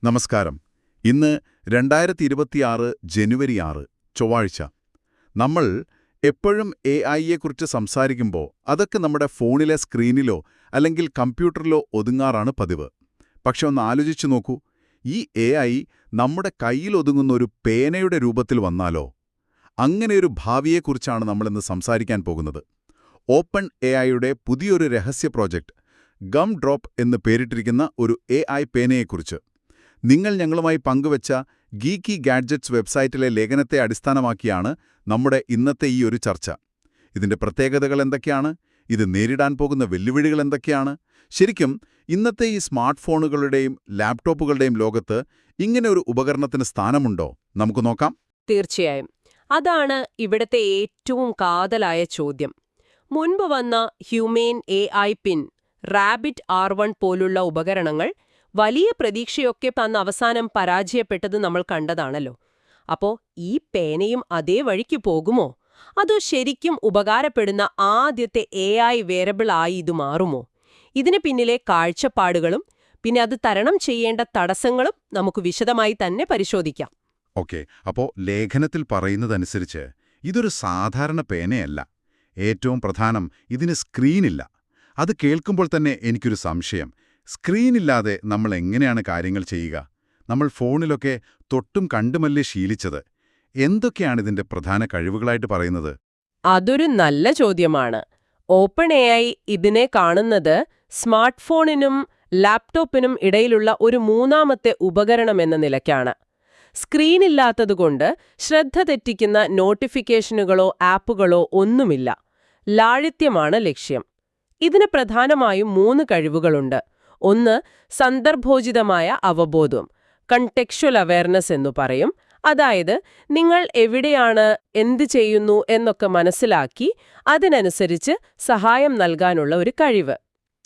നമസ്കാരം. ഇന്ന് 2026 ജനുവരി 6 ചൊവ്വാഴ്ച. നമ്മൾ എപ്പോഴും AI-യെക്കുറിച്ച് സംസാരിക്കുമ്പോൾ അതൊക്കെ നമ്മുടെ ഫോണിലെ സ്ക്രീനിലോ അല്ലെങ്കിൽ കമ്പ്യൂട്ടറിലോ ഒതുങ്ങാറാണ് പതിവ്. പക്ഷെ ഒന്ന് ആലോചിച്ചു നോക്കൂ, ഈ AI നമ്മുടെ കയ്യിലൊതുങ്ങുന്ന ഒരു പേനയുടെ രൂപത്തിൽ വന്നാലോ? അങ്ങനെയൊരു ഭാവിയെക്കുറിച്ചാണ് നമ്മളിന്ന് സംസാരിക്കാൻ പോകുന്നത്. ഓപ്പൺ AI-യുടെ പുതിയൊരു രഹസ്യ പ്രോജക്റ്റ് ഗം ഡ്രോപ്പ് എന്ന് പേരിട്ടിരിക്കുന്ന ഒരു AI പേനയെക്കുറിച്ച്. നിങ്ങൾ ഞങ്ങളുമായി പങ്കുവച്ച ഗീക്കി ഗാഡ്ജറ്റ്സ് വെബ്സൈറ്റിലെ ലേഖനത്തെ അടിസ്ഥാനമാക്കിയാണ് നമ്മുടെ ഇന്നത്തെ ഈ ഒരു ചർച്ച. ഇതിന്റെ പ്രത്യേകതകൾ എന്തൊക്കെയാണ്? ഇത് നേരിടാൻ പോകുന്ന വെല്ലുവിളികൾ എന്തൊക്കെയാണ്? ശരിക്കും ഇന്നത്തെ ഈ സ്മാർട്ട് ഫോണുകളുടെയും ലാപ്ടോപ്പുകളുടെയും ലോകത്ത് ഇങ്ങനെ ഒരു ഉപകരണത്തിന് സ്ഥാനമുണ്ടോ? നമുക്ക് നോക്കാം. തീർച്ചയായും. അതാണ് ഇവിടത്തെ ഏറ്റവും കാതലായ ചോദ്യം. മുൻപ് വന്ന ഹ്യൂമെയിൻ AI പിൻ, റാബിറ്റ് R1 പോലുള്ള ഉപകരണങ്ങൾ വലിയ പ്രതീക്ഷയൊക്കെ തന്ന അവസാനം പരാജയപ്പെട്ടത് നമ്മൾ കണ്ടതാണല്ലോ. അപ്പോ ഈ പേനയും അതേ വഴിക്ക് പോകുമോ? അതോ ശരിക്കും ഉപകാരപ്പെടുന്ന ആദ്യത്തെ AI വേരബിൾ ആയി ഇത് മാറുമോ? ഇതിന് പിന്നിലെ കാഴ്ചപ്പാടുകളും പിന്നെ അത് തരണം ചെയ്യേണ്ട തടസ്സങ്ങളും നമുക്ക് വിശദമായി തന്നെ പരിശോധിക്കാം. ഓക്കെ, അപ്പോൾ ലേഖനത്തിൽ പറയുന്നതനുസരിച്ച് ഇതൊരു സാധാരണ പേനയല്ല. ഏറ്റവും പ്രധാനം, ഇതിന് സ്ക്രീനില്ല. അത് കേൾക്കുമ്പോൾ തന്നെ എനിക്കൊരു സംശയം. സ്ക്രീനില്ലാതെ നമ്മൾ എങ്ങനെയാണ് കാര്യങ്ങൾ ചെയ്യുക? നമ്മൾ ഫോണിലൊക്കെ തൊട്ടും കണ്ടുമല്ലേ ശീലിച്ചത്. എന്തൊക്കെയാണിതിന്റെ പ്രധാന കഴിവുകളായിട്ട് പറയുന്നത്? അതൊരു നല്ല ചോദ്യമാണ്. ഓപ്പൺ AI ഇതിനെ കാണുന്നത് സ്മാർട്ട് ഫോണിനും ലാപ്ടോപ്പിനും ഇടയിലുള്ള ഒരു മൂന്നാമത്തെ ഉപകരണം എന്ന നിലയ്ക്കാണ്. സ്ക്രീനില്ലാത്തതുകൊണ്ട് ശ്രദ്ധ തെറ്റിക്കുന്ന നോട്ടിഫിക്കേഷനുകളോ ആപ്പുകളോ ഒന്നുമില്ല. ലാളിത്യമാണ് ലക്ഷ്യം. ഇതിന് പ്രധാനമായും 3 കഴിവുകളുണ്ട്. ഒന്ന്, സന്ദർഭോചിതമായ അവബോധം, കണ്ടെക്ച്വൽ അവയർനെസ് എന്നു പറയും. അതായത് നിങ്ങൾ എവിടെയാണ്, എന്ത് ചെയ്യുന്നു എന്നൊക്കെ മനസ്സിലാക്കി അതിനനുസരിച്ച് സഹായം നൽകാനുള്ള ഒരു കഴിവ്.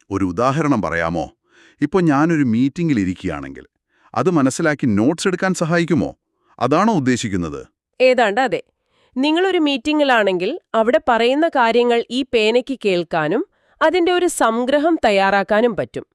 ഒരു ഉദാഹരണം പറയാമോ? ഇപ്പോൾ ഞാനൊരു മീറ്റിംഗിൽ ഇരിക്കുകയാണെങ്കിൽ അത് മനസ്സിലാക്കി നോട്ട്സ് എടുക്കാൻ സഹായിക്കുമോ? അതാണോ ഉദ്ദേശിക്കുന്നത്? ഏതാണ്ട് അതെ. നിങ്ങളൊരു മീറ്റിംഗിലാണെങ്കിൽ അവിടെ പറയുന്ന കാര്യങ്ങൾ ഈ പേനയ്ക്ക് കേൾക്കാനും അതിന്റെ ഒരു സംഗ്രഹം തയ്യാറാക്കാനും പറ്റും.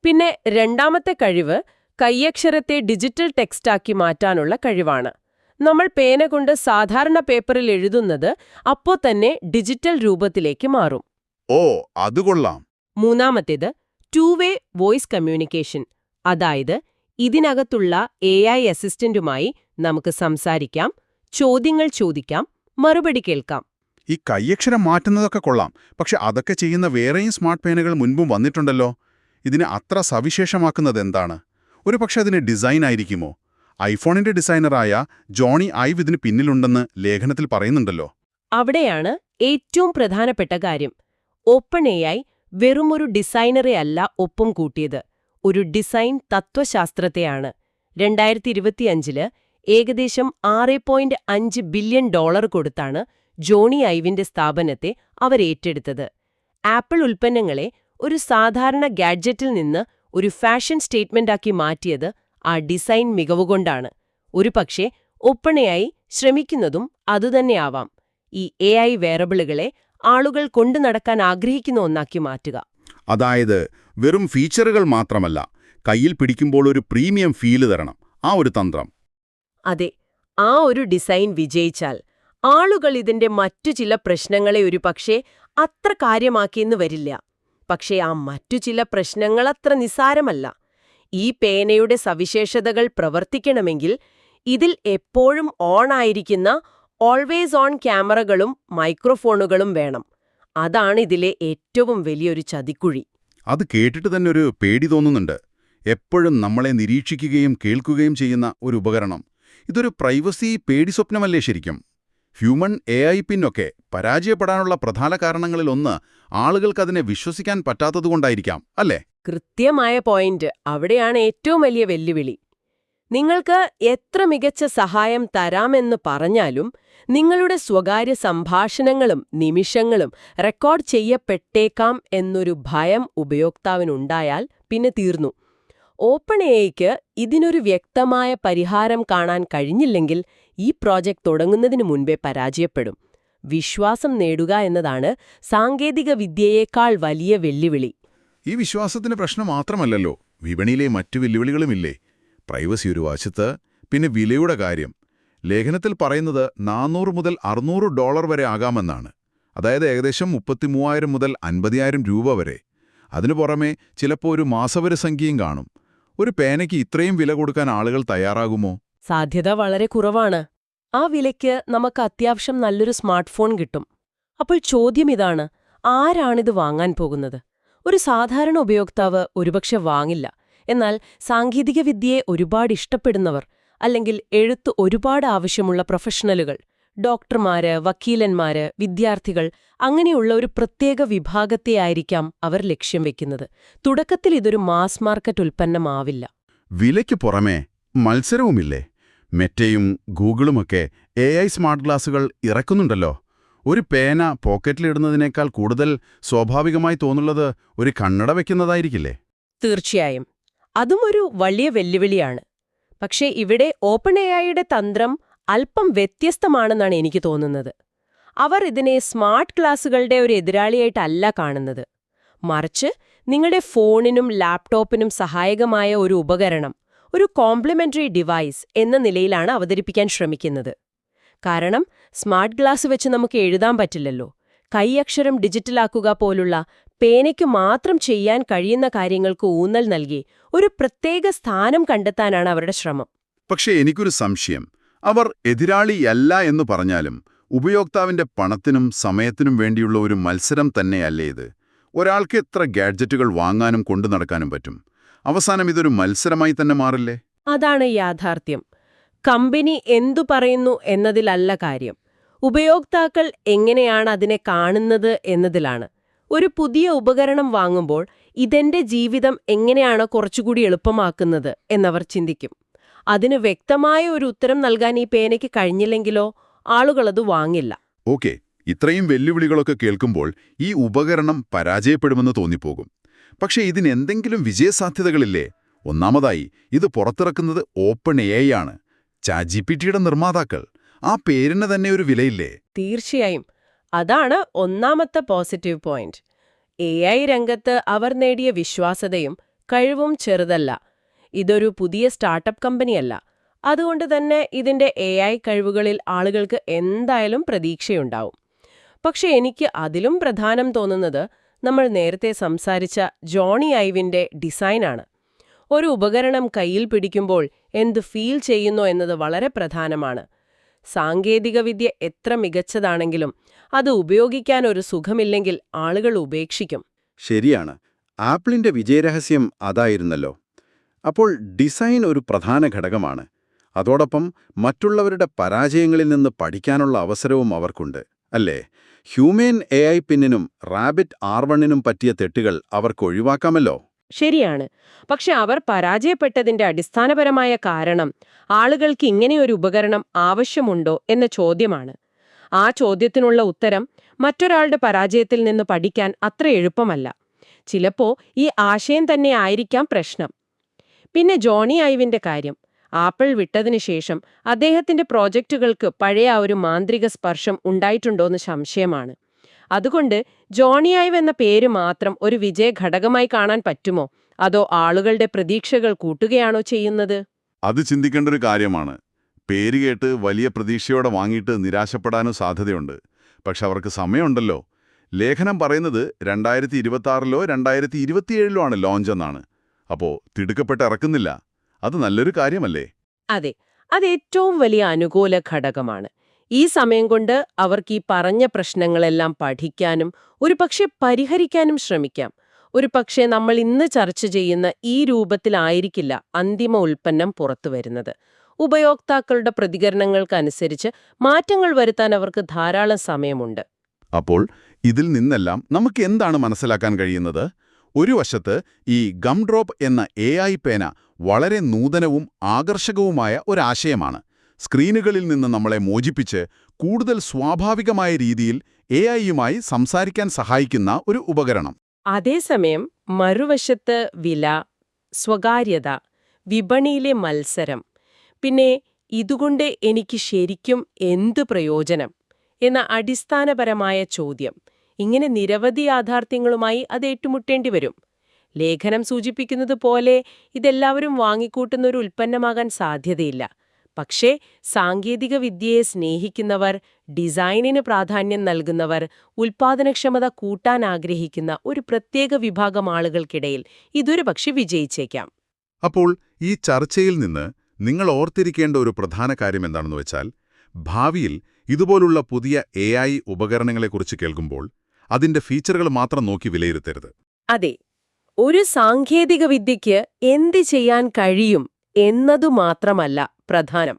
പിന്നെ രണ്ടാമത്തെ കഴിവ് കൈയക്ഷരത്തെ ഡിജിറ്റൽ ടെക്സ്റ്റാക്കി മാറ്റാനുള്ള കഴിവാണ്. നമ്മൾ പേന കൊണ്ട് സാധാരണ പേപ്പറിൽ എഴുതുന്നത് അപ്പോൾ തന്നെ ഡിജിറ്റൽ രൂപത്തിലേക്ക് മാറും. ഓ, അത് കൊള്ളാം. മൂന്നാമത്തേത് ടു-വേ വോയിസ് കമ്മ്യൂണിക്കേഷൻ. അതായത് ഇതിനകത്തുള്ള AI അസിസ്റ്റന്റുമായി നമുക്ക് സംസാരിക്കാം, ചോദ്യങ്ങൾ ചോദിക്കാം, മറുപടി കേൾക്കാം. ഈ കൈയക്ഷരം മാറ്റുന്നതൊക്കെ കൊള്ളാം. പക്ഷെ അതൊക്കെ ചെയ്യുന്ന വേറെയും സ്മാർട്ട് പേനകൾ മുൻപും വന്നിട്ടുണ്ടല്ലോ. ഇതിനെ അത്ര സവിശേഷമാക്കുന്നത് എന്താണ്? ഒരു പക്ഷെ അതിന് ഡിസൈൻ ആയിരിക്കുമോ? ഐഫോണിന്റെ ഡിസൈനറായ ജോണി ഐവ് ഇതിന് പിന്നിലുണ്ടെന്ന് ലേഖനത്തിൽ പറയുന്നുണ്ടല്ലോ. അവിടെയാണ് ഏറ്റവും പ്രധാനപ്പെട്ട കാര്യം. ഓപ്പൺ AI വെറുമൊരു ഡിസൈനറെ അല്ല ഒപ്പം കൂട്ടിയത്, ഒരു ഡിസൈൻ തത്വശാസ്ത്രത്തെയാണ്. 2025 ഏകദേശം $6.5 ബില്യൺ കൊടുത്താണ് ജോണി ഐവിന്റെ സ്ഥാപനത്തെ അവർ ഏറ്റെടുത്തത്. ആപ്പിൾ ഉൽപ്പന്നങ്ങളെ ഒരു സാധാരണ ഗാഡ്ജറ്റിൽ നിന്ന് ഒരു ഫാഷൻ സ്റ്റേറ്റ്മെന്റാക്കി മാറ്റിയത് ആ ഡിസൈൻ മികവുകൊണ്ടാണ്. ഒരുപക്ഷെ ഓപ്പൺ AI ശ്രമിക്കുന്നതും അതുതന്നെയാവാം, ഈ AI വേറബിളുകളെ ആളുകൾ കൊണ്ടു നടക്കാൻ ആഗ്രഹിക്കുന്ന ഒന്നാക്കി മാറ്റുക. അതായത് വെറും ഫീച്ചറുകൾ മാത്രമല്ല, കയ്യിൽ പിടിക്കുമ്പോൾ ഒരു പ്രീമിയം ഫീല് തരണം, ആ ഒരു തന്ത്രം. അതെ, ആ ഒരു ഡിസൈൻ വിജയിച്ചാൽ ആളുകൾ ഇതിന്റെ മറ്റു ചില പ്രശ്നങ്ങളെ ഒരുപക്ഷെ അത്ര കാര്യമാക്കിയെന്ന് വരില്ല. പക്ഷേ ആ മറ്റു ചില പ്രശ്നങ്ങൾ അത്ര നിസ്സാരമല്ല. ഈ പേനയുടെ സവിശേഷതകൾ പ്രവർത്തിക്കണമെങ്കിൽ ഇതിൽ എപ്പോഴും ഓൺ ആയിരിക്കുന്ന ഓൾവേസ് ഓൺ ക്യാമറകളും മൈക്രോഫോണുകളും വേണം. അതാണ് ഇതിലെ ഏറ്റവും വലിയൊരു ചതിക്കുഴി. അത് കേട്ടിട്ട് തന്നെ ഒരു പേടി തോന്നുന്നുണ്ട്. എപ്പോഴും നമ്മളെ നിരീക്ഷിക്കുകയും കേൾക്കുകയും ചെയ്യുന്ന ഒരു ഉപകരണം. ഇതൊരു പ്രൈവസി പേടി സ്വപ്നമല്ലേ ശരിക്കും? ഹ്യൂമൻ AI പിന്നൊക്കെ പരാജയപ്പെടാനുള്ള പ്രധാന കാരണങ്ങളിലൊന്ന് ആളുകൾക്കതിനെ വിശ്വസിക്കാൻ പറ്റാത്തതുകൊണ്ടായിരിക്കാം, അല്ലേ? കൃത്യമായ പോയിന്റ്. അവിടെയാണ് ഏറ്റവും വലിയ വെല്ലുവിളി. നിങ്ങൾക്ക് എത്ര മികച്ച സഹായം തരാമെന്ന് പറഞ്ഞാലും നിങ്ങളുടെ സ്വകാര്യ സംഭാഷണങ്ങളും നിമിഷങ്ങളും റെക്കോർഡ് ചെയ്യപ്പെട്ടേക്കാം എന്നൊരു ഭയം ഉപയോക്താവിനുണ്ടായാൽ പിന്നെ തീർന്നു. ഓപ്പൺ AIക്ക് ഇതിനൊരു വ്യക്തമായ പരിഹാരം കാണാൻ കഴിഞ്ഞില്ലെങ്കിൽ ഈ പ്രോജക്റ്റ് തുടങ്ങുന്നതിന് മുൻപേ പരാജയപ്പെടും. വിശ്വാസം നേടുക എന്നതാണ് സാങ്കേതിക വിദ്യയേക്കാൾ വലിയ വെല്ലുവിളി. ഈ വിശ്വാസത്തിന് പ്രശ്നം മാത്രമല്ലല്ലോ, വിപണിയിലെ മറ്റു വെല്ലുവിളികളുമില്ലേ? പ്രൈവസി ഒരു വശത്ത്, പിന്നെ വിലയുടെ കാര്യം. ലേഖനത്തിൽ പറയുന്നത് $400 മുതൽ $600 വരെ ആകാമെന്നാണ്. അതായത് ഏകദേശം 33,000 മുതൽ 50,000 രൂപ വരെ. അതിനു പുറമെ ചിലപ്പോൾ ഒരു മാസവരി സംഖ്യയും കാണും. ഒരു പേനയ്ക്ക് ഇത്രയും വില കൊടുക്കാൻ ആളുകൾ തയ്യാറാകുമോ? സാധ്യത വളരെ കുറവാണ്. ആ വിലയ്ക്ക് നമുക്ക് അത്യാവശ്യം നല്ലൊരു സ്മാർട്ട് ഫോൺ കിട്ടും. അപ്പോൾ ചോദ്യം ഇതാണ്, ആരാണിത് വാങ്ങാൻ പോകുന്നത്? ഒരു സാധാരണ ഉപയോക്താവ് ഒരുപക്ഷെ വാങ്ങില്ല. എന്നാൽ സാങ്കേതികവിദ്യയെ ഒരുപാട് ഇഷ്ടപ്പെടുന്നവർ, അല്ലെങ്കിൽ എഴുത്ത് ഒരുപാട് ആവശ്യമുള്ള പ്രൊഫഷണലുകൾ, ഡോക്ടർമാര്, വക്കീലന്മാര്, വിദ്യാർത്ഥികൾ, അങ്ങനെയുള്ള ഒരു പ്രത്യേക വിഭാഗത്തെയായിരിക്കാം അവർ ലക്ഷ്യം വെക്കുന്നത്. തുടക്കത്തിൽ ഇതൊരു മാസ് മാർക്കറ്റ് ഉൽപ്പന്നമാവില്ല. വിലയ്ക്ക് പുറമേ മത്സരവുമില്ലേ? മെറ്റയും ഗൂഗിളുമൊക്കെ AI സ്മാർട്ട് ഗ്ലാസുകൾ ഇറക്കുന്നുണ്ടല്ലോ. ഒരു പേന പോക്കറ്റിലിടുന്നതിനേക്കാൾ കൂടുതൽ സ്വാഭാവികമായി തോന്നുള്ളത് ഒരു കണ്ണട വയ്ക്കുന്നതായിരിക്കില്ലേ? തീർച്ചയായും. അതും ഒരു വലിയ വെല്ലുവിളിയാണ്. പക്ഷേ ഇവിടെ ഓപ്പൺ എഐയുടെ തന്ത്രം അല്പം വ്യത്യസ്തമാണെന്നാണ് എനിക്ക് തോന്നുന്നത്. അവർ ഇതിനെ സ്മാർട്ട് ഗ്ലാസുകളുടെ ഒരു എതിരാളിയായിട്ടല്ല കാണുന്നത്. മറിച്ച് നിങ്ങളുടെ ഫോണിനും ലാപ്ടോപ്പിനും സഹായകമായ ഒരു ഉപകരണം, ഒരു കോംപ്ലിമെന്ററി ഡിവൈസ് എന്ന നിലയിലാണ് അവതരിപ്പിക്കാൻ ശ്രമിക്കുന്നത്. കാരണം സ്മാർട്ട് ഗ്ലാസ് വെച്ച് നമുക്ക് എഴുതാൻ പറ്റില്ലല്ലോ. കൈയക്ഷരം ഡിജിറ്റലാക്കുക പോലുള്ള പേനയ്ക്കു മാത്രം ചെയ്യാൻ കഴിയുന്ന കാര്യങ്ങൾക്ക് ഊന്നൽ നൽകി ഒരു പ്രത്യേക സ്ഥാനം കണ്ടെത്താനാണ് അവരുടെ ശ്രമം. പക്ഷേ എനിക്കൊരു സംശയം. അവർ എതിരാളിയല്ല എന്ന് പറഞ്ഞാലും ഉപയോക്താവിന്റെ പണത്തിനും സമയത്തിനും വേണ്ടിയുള്ള ഒരു മത്സരം തന്നെയല്ലേ ഇത്? ഒരാൾക്ക് എത്ര ഗാഡ്ജറ്റുകൾ വാങ്ങാനും കൊണ്ടു നടക്കാനും പറ്റും? അവസാനം ഇതൊരു മത്സരമായി തന്നെ മാറില്ലേ? അതാണ് യാഥാർത്ഥ്യം. കമ്പനി എന്തു പറയുന്നു എന്നതിലല്ല കാര്യം. ഉപയോക്താക്കൾ എങ്ങനെയാണ് അതിനെ കാണുന്നത് എന്നതിലാണ്. ഒരു പുതിയ ഉപകരണം വാങ്ങുമ്പോൾ ഇതെന്റെ ജീവിതം എങ്ങനെയാണ് കുറച്ചുകൂടി എളുപ്പമാക്കുന്നത് എന്നവർ ചിന്തിക്കും. അതിന് വ്യക്തമായ ഒരു ഉത്തരം നൽകാൻ ഈ പേനയ്ക്ക് കഴിഞ്ഞില്ലെങ്കിലോ ആളുകളത് വാങ്ങില്ല. ഓക്കെ, ഇത്രയും വെല്ലുവിളികളൊക്കെ കേൾക്കുമ്പോൾ ഈ ഉപകരണം പരാജയപ്പെടുമെന്ന് തോന്നിപ്പോകും. പക്ഷേ ഇതിനെന്തെങ്കിലും വിജയസാധ്യതകളില്ലേ? ഒന്നാമതായി, ഇത് പുറത്തിറക്കുന്നത് ഓപ്പൺ AI ആണ്. ChatGPTയുടെ നിർമ്മാതാക്കൾ. ആ പേരിന് തന്നെ ഒരു വിലയില്ലേ? തീർച്ചയായും. അതാണ് ഒന്നാമത്തെ പോസിറ്റീവ് പോയിന്റ്. AI രംഗത്ത് അവർ നേടിയ വിശ്വാസ്യതയും കഴിവും ചെറുതല്ല. ഇതൊരു പുതിയ സ്റ്റാർട്ടപ്പ് കമ്പനിയല്ല. അതുകൊണ്ട് തന്നെ ഇതിന്റെ AI കഴിവുകളിൽ ആളുകൾക്ക് എന്തായാലും പ്രതീക്ഷയുണ്ടാവും. പക്ഷെ എനിക്ക് അതിലും പ്രധാനം തോന്നുന്നത് നമ്മൾ നേരത്തെ സംസാരിച്ച ജോണി ഐവിന്റെ ഡിസൈനാണ്. ഒരു ഉപകരണം കയ്യിൽ പിടിക്കുമ്പോൾ എന്ത് ഫീൽ ചെയ്യുന്നു എന്നത് വളരെ പ്രധാനമാണ്. സാങ്കേതികവിദ്യ എത്ര മികച്ചതാണെങ്കിലും അത് ഉപയോഗിക്കാൻ ഒരു സുഖമില്ലെങ്കിൽ ആളുകൾ ഉപേക്ഷിക്കും. ശരിയാണ്. ആപ്പിളിന്റെ വിജയരഹസ്യം അതായിരുന്നല്ലോ. അപ്പോൾ ഡിസൈൻ ഒരു പ്രധാന ഘടകമാണ്. അതോടൊപ്പം മറ്റുള്ളവരുടെ പരാജയങ്ങളിൽ നിന്ന് പഠിക്കാനുള്ള അവസരവും അവർക്കുണ്ട്, അല്ലേ? ഹ്യൂമൻ AI പിന്നിനും റാബിറ്റ് R1നും പറ്റിയ തെറ്റുകൾ അവർക്ക് ഒഴിവാക്കാമല്ലോ. ശരിയാണ്. പക്ഷെ അവർ പരാജയപ്പെട്ടതിന്റെ അടിസ്ഥാനപരമായ കാരണം ആളുകൾക്ക് ഇങ്ങനെയൊരു ഉപകരണം ആവശ്യമുണ്ടോ എന്ന ചോദ്യമാണ്. ആ ചോദ്യത്തിനുള്ള ഉത്തരം മറ്റൊരാളുടെ പരാജയത്തിൽ നിന്ന് പഠിക്കാൻ അത്ര എളുപ്പമല്ല. ചിലപ്പോ ഈ ആശയം തന്നെ ആയിരിക്കാം പ്രശ്നം. പിന്നെ ജോണി ഐവിന്റെ കാര്യം. ആപ്പിൾ വിട്ടതിനു ശേഷം അദ്ദേഹത്തിന്റെ പ്രോജക്റ്റുകൾക്ക് പഴയ ആ ഒരു മാന്ത്രിക സ്പർശം ഉണ്ടായിട്ടുണ്ടോയെന്ന് സംശയമാണ്. അതുകൊണ്ട് ജോണി ഐവ് എന്ന പേര് മാത്രം ഒരു വിജയ ഘടകമായി കാണാൻ പറ്റുമോ? അതോ ആളുകളുടെ പ്രതീക്ഷകൾ കൂട്ടുകയാണോ ചെയ്യുന്നത്? അത് ചിന്തിക്കേണ്ട ഒരു കാര്യമാണ്. പേര് കേട്ട് വലിയ പ്രതീക്ഷയോടെ വാങ്ങിയിട്ട് നിരാശപ്പെടാനും സാധ്യതയുണ്ട്. പക്ഷെ അവർക്ക് സമയമുണ്ടല്ലോ. ലേഖനം പറയുന്നത് 2026-ലോ 2027-ലോ ആണ് ലോഞ്ച് എന്നാണ്. അപ്പോ തിടുക്കപ്പെട്ട് ഇറക്കുന്നില്ല. അത് നല്ലൊരു കാര്യമല്ലേ? അതെ, അത് ഏറ്റവും വലിയ അനുകൂല ഘടകമാണ്. ഈ സമയം കൊണ്ട് അവർക്ക് ഈ പറഞ്ഞ പ്രശ്നങ്ങളെല്ലാം പഠിക്കാനും ഒരുപക്ഷെ പരിഹരിക്കാനും ശ്രമിക്കാം. ഒരുപക്ഷെ നമ്മൾ ഇന്ന് ചർച്ച ചെയ്യുന്ന ഈ രൂപത്തിലായിരിക്കില്ല അന്തിമ ഉൽപ്പന്നം പുറത്തുവരുന്നത്. ഉപയോക്താക്കളുടെ പ്രതികരണങ്ങൾക്കനുസരിച്ച് മാറ്റങ്ങൾ വരുത്താൻ അവർക്ക് ധാരാളം സമയമുണ്ട്. അപ്പോൾ ഇതിൽ നിന്നെല്ലാം നമുക്ക് എന്താണ് മനസ്സിലാക്കാൻ കഴിയുന്നത്? ഒരു വശത്ത് ഈ ഗം ഡ്രോപ്പ് എന്ന AI പേന വളരെ നൂതനവും ആകർഷകവുമായ ഒരാശയമാണ്. സ്ക്രീനുകളിൽ നിന്ന് നമ്മളെ മോചിപ്പിച്ച് കൂടുതൽ സ്വാഭാവികമായ രീതിയിൽ AI-യുമായി സംസാരിക്കാൻ സഹായിക്കുന്ന ഒരു ഉപകരണം. അതേസമയം മറുവശത്ത് വില, സ്വകാര്യത, വിപണിയിലെ മത്സരം, പിന്നെ ഇതുകൊണ്ട് എനിക്ക് ശരിക്കും എന്ത് പ്രയോജനം എന്ന അടിസ്ഥാനപരമായ ചോദ്യം, ഇങ്ങനെ നിരവധി യാഥാർത്ഥ്യങ്ങളുമായി അത് ഏറ്റുമുട്ടേണ്ടി വരും. ലേഖനം സൂചിപ്പിക്കുന്നത് പോലെ ഇതെല്ലാവരും വാങ്ങിക്കൂട്ടുന്ന ഒരു ഉൽപ്പന്നമാകാൻ സാധ്യതയില്ല. പക്ഷേ സാങ്കേതിക വിദ്യയെ സ്നേഹിക്കുന്നവർ, ഡിസൈനിന് പ്രാധാന്യം നൽകുന്നവർ, ഉൽപ്പാദനക്ഷമത കൂട്ടാൻ ആഗ്രഹിക്കുന്ന ഒരു പ്രത്യേക വിഭാഗം ആളുകൾക്കിടയിൽ ഇതൊരു പക്ഷെ വിജയിച്ചേക്കാം. അപ്പോൾ ഈ ചർച്ചയിൽ നിന്ന് നിങ്ങൾ ഓർത്തിരിക്കേണ്ട ഒരു പ്രധാന കാര്യം എന്താണെന്ന് വെച്ചാൽ, ഭാവിയിൽ ഇതുപോലുള്ള പുതിയ AI ഉപകരണങ്ങളെക്കുറിച്ച് കേൾക്കുമ്പോൾ അതിന്റെ ഫീച്ചറുകൾ മാത്രം നോക്കി വിലയിരുത്തരുത്. അതെ, ഒരു സാങ്കേതിക വിദ്യയ്ക്ക് എന്ത് ചെയ്യാൻ കഴിയും എന്നതു മാത്രമല്ല പ്രധാനം.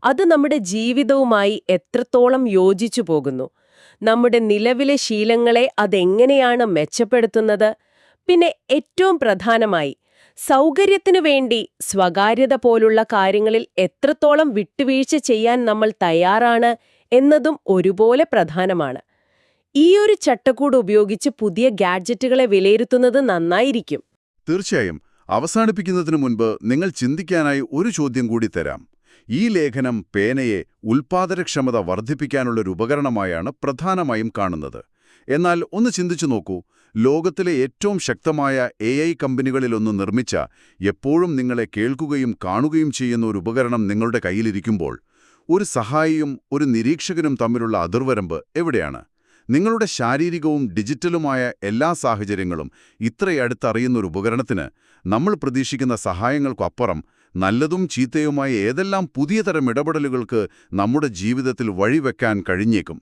അത് നമ്മുടെ ജീവിതവുമായി എത്രത്തോളം യോജിച്ചു പോകുന്നു, നമ്മുടെ നിലവിലെ ശീലങ്ങളെ അതെങ്ങനെയാണ് മെച്ചപ്പെടുത്തുന്നത്, പിന്നെ ഏറ്റവും പ്രധാനമായി സൗകര്യത്തിനു വേണ്ടി സ്വകാര്യത പോലുള്ള കാര്യങ്ങളിൽ എത്രത്തോളം വിട്ടുവീഴ്ച ചെയ്യാൻ നമ്മൾ തയ്യാറാണ് എന്നതും ഒരുപോലെ പ്രധാനമാണ്. ഈ ഒരു ചട്ടക്കൂട് ഉപയോഗിച്ച് പുതിയ ഗാഡ്ജറ്റുകളെ വിലയിരുത്തുന്നത് നന്നായിരിക്കും. തീർച്ചയായും. അവസാനിപ്പിക്കുന്നതിനു മുൻപ് നിങ്ങൾ ചിന്തിക്കാനായി ഒരു ചോദ്യം കൂടി തരാം. ഈ ലേഖനം പേനയെ ഉൽപ്പാദനക്ഷമത വർദ്ധിപ്പിക്കാനുള്ളൊരു ഉപകരണമായാണ് പ്രധാനമായും കാണുന്നത്. എന്നാൽ ഒന്ന് ചിന്തിച്ചു നോക്കൂ, ലോകത്തിലെ ഏറ്റവും ശക്തമായ AI കമ്പനികളിലൊന്ന് നിർമ്മിച്ച, എപ്പോഴും നിങ്ങളെ കേൾക്കുകയും കാണുകയും ചെയ്യുന്ന ഒരു ഉപകരണം നിങ്ങളുടെ കയ്യിലിരിക്കുമ്പോൾ, ഒരു സഹായിയും ഒരു നിരീക്ഷകനും തമ്മിലുള്ള അതിർവരമ്പ് എവിടെയാണ്? നിങ്ങളുടെ ശാരീരികവും ഡിജിറ്റലുമായ എല്ലാ സാഹചര്യങ്ങളും ഇത്രയടുത്തറിയുന്നൊരു ഉപകരണത്തിന് നമ്മൾ പ്രതീക്ഷിക്കുന്ന സഹായങ്ങൾക്കപ്പുറം നല്ലതും ചീത്തയുമായ ഏതെല്ലാം പുതിയ തരം ഇടപെടലുകൾക്ക് നമ്മുടെ ജീവിതത്തിൽ വഴിവെക്കാൻ കഴിഞ്ഞേക്കും.